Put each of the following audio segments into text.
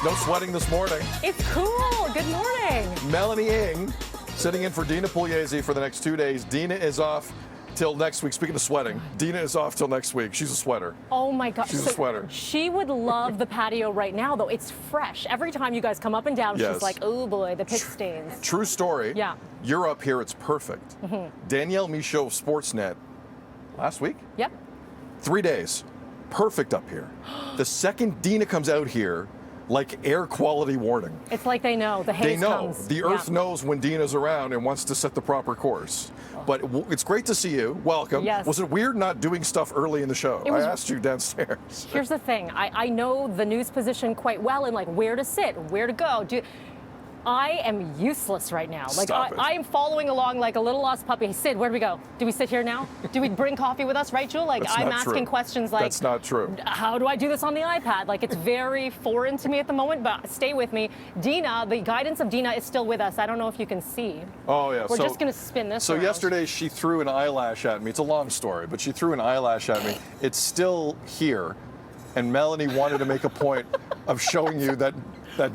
No sweating this morning. It's cool. Good morning. Melanie Ng sitting in for Dina Pugliese for the next 2 days. Dina is off till next week. Speaking of sweating, Dina is off till next week. She's a sweater. Oh my God. She's a sweater. She would love the patio right now, though. It's fresh. Every time you guys come up and down, Yes. she's like, oh boy, the pitch stains. True story. Yeah. You're up here. It's perfect. Danielle Michaud of Sportsnet last week? Yep. 3 days. Perfect up here. The second Dina comes out here, like air quality warning. It's like they know. The haze They know. comes. The Earth knows when Dina's around and wants to set the proper course. But it's great to see you. Welcome. Yes. Was it weird not doing stuff early in the show? I asked you downstairs. Here's the thing. I know the news position quite well and like where to sit, where to go. I am useless right now. Like Stop it. I am following along like a little lost puppy. Hey, Sid, where do we go? Do we sit here now? Do we bring coffee with us, right, Jewel? Like That's I'm not asking true. questions like That's not true. How do I do this on the iPad? Like it's very foreign to me at the moment, but stay with me. Dina, the guidance of Dina is still with us. I don't know if you can see. Oh, yeah. We're just going to spin this So around. yesterday she threw an eyelash at me. It's a long story, but she threw an eyelash at me. It's still here. And Melanie wanted to make a point of showing you that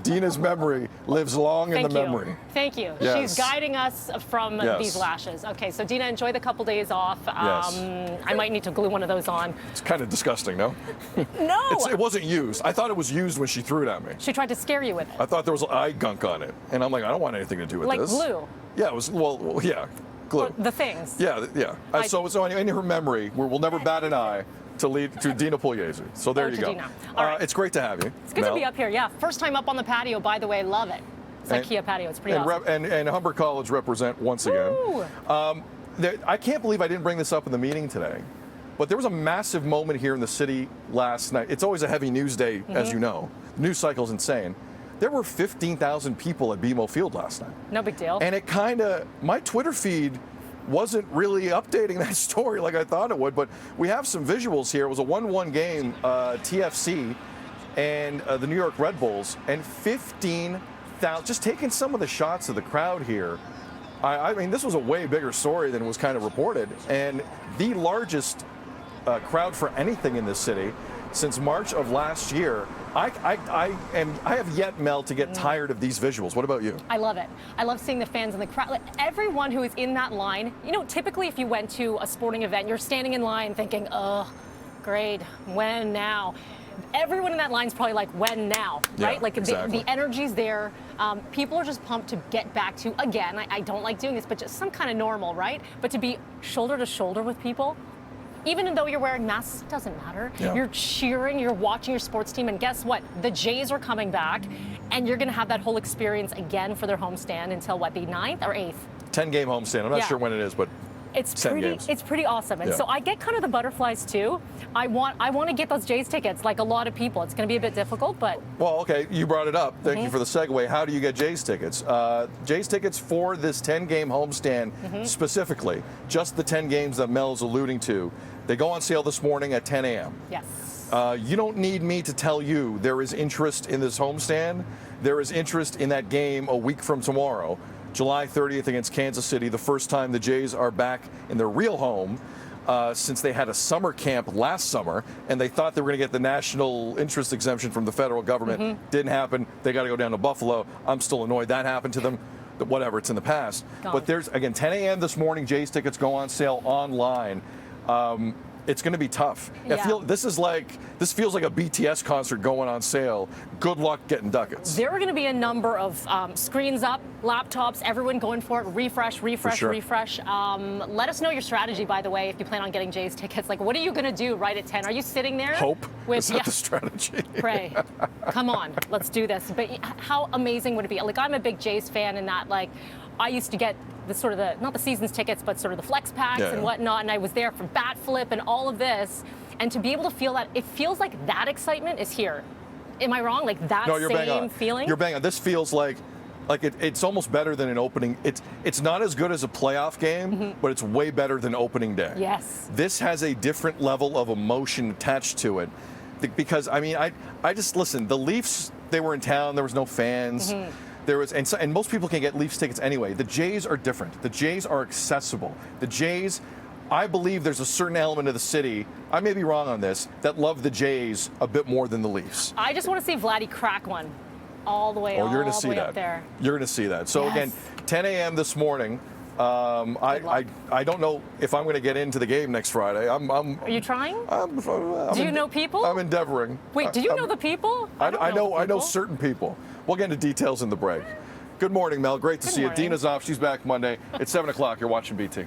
Dina's memory lives long in the memory. Thank you. Yes. She's guiding us from these lashes. Okay, so Dina, enjoy the couple days off. Yes. I might need to glue one of those on. It's kind of disgusting, no? No! It wasn't used. I thought it was used when she threw it at me. She tried to scare you with it. I thought there was eye gunk on it. And I'm like, I don't want anything to do with Like this. glue. Yeah, it was, well yeah, glue. The things. Yeah. So in her memory, we'll never bat an eye to Dina Pugliese. So there you go. Dina. All right. It's great to have you. It's good to be up here, yeah. First time up on the patio, by the way, love it. It's like Kia patio, it's pretty awesome. And Humber College represent once again. I can't believe I didn't bring this up in the meeting today, but there was a massive moment here in the city last night. It's always a heavy news day, as you know. The news cycle's insane. There were 15,000 people at BMO Field last night. No big deal. And my Twitter feed wasn't really updating that story like I thought it would, but we have some visuals here. It was a 1-1 game, TFC and the New York Red Bulls, and 15,000, just taking some of the shots of the crowd here. I mean, this was a way bigger story than was kind of reported, and the largest crowd for anything in this city since March of last year. I have yet, Mel, to get tired of these visuals. What about you? I love it. I love seeing the fans in the crowd. Like, everyone who is in that line, you know, typically if you went to a sporting event, you're standing in line thinking, oh, great, when now? Everyone in that line is probably like, when now, right? Yeah, like exactly. the energy's there. People are just pumped to get back to, again, I don't like doing this, but just some kind of normal, right? But to be shoulder to shoulder with people, even though you're wearing masks, it doesn't matter. Yeah. You're cheering, you're watching your sports team, and guess what? The Jays are coming back, and you're going to have that whole experience again for their homestand until, what, the 9th or 8th? 10-game homestand. I'm not sure when it is, but it's 10 pretty. games. It's pretty awesome, and so I get kind of the butterflies too. I want to get those Jays tickets, like a lot of people. It's going to be a bit difficult, but well, okay, you brought it up. Thank you for the segue. How do you get Jays tickets? Jays tickets for this 10-game homestand specifically, just the 10 games that Mel's alluding to. They go on sale this morning at 10 a.m. yes. You don't need me to tell you there is interest in this homestand. There is interest in that game a week from tomorrow, July 30th against Kansas City, the first time the Jays are back in their real home since they had a summer camp last summer, and they thought they were going to get the national interest exemption from the federal government. Didn't happen. They got to go down to Buffalo. I'm still annoyed that happened to them. Whatever, it's in the past. But there's, again, 10 a.m. this morning, Jays tickets go on sale online. It's going to be tough. Yeah. This feels like a BTS concert going on sale. Good luck getting ducats. There are going to be a number of screens up, laptops, everyone going for it. Refresh. Let us know your strategy, by the way, if you plan on getting Jays tickets. Like, what are you going to do right at 10? Are you sitting there? Hope. Is that the strategy? Pray. Come on, let's do this. But how amazing would it be? Like, I'm a big Jays fan in that, like, I used to get not the season's tickets, but sort of the flex packs and whatnot, and I was there for bat flip and all of this, and to be able to feel that, it feels like that excitement is here. Am I wrong? Like that same feeling? You're bang on. This feels like it's almost better than an opening. It's not as good as a playoff game, but it's way better than opening day. Yes. This has a different level of emotion attached to it, because I mean, I just listen. The Leafs, they were in town. There was no fans. There was, and most people can get Leafs tickets anyway. The Jays are different. The Jays are accessible. The Jays, I believe there's a certain element of the city, I may be wrong on this, that love the Jays a bit more than the Leafs. I just want to see Vladdy crack one. all the way, Oh, you're going to all the see way that. up there. You're going to see that. So Yes. again, 10 a.m. this morning. I don't know if I'm going to get into the game next Friday. Are you trying? Do you know people? I'm endeavoring. Wait, do you know the people? I know the people. certain people. We'll get into details in the break. Good morning, Mel. Great to see you. morning. Dina's off. She's back Monday. It's 7 o'clock. You're watching BT.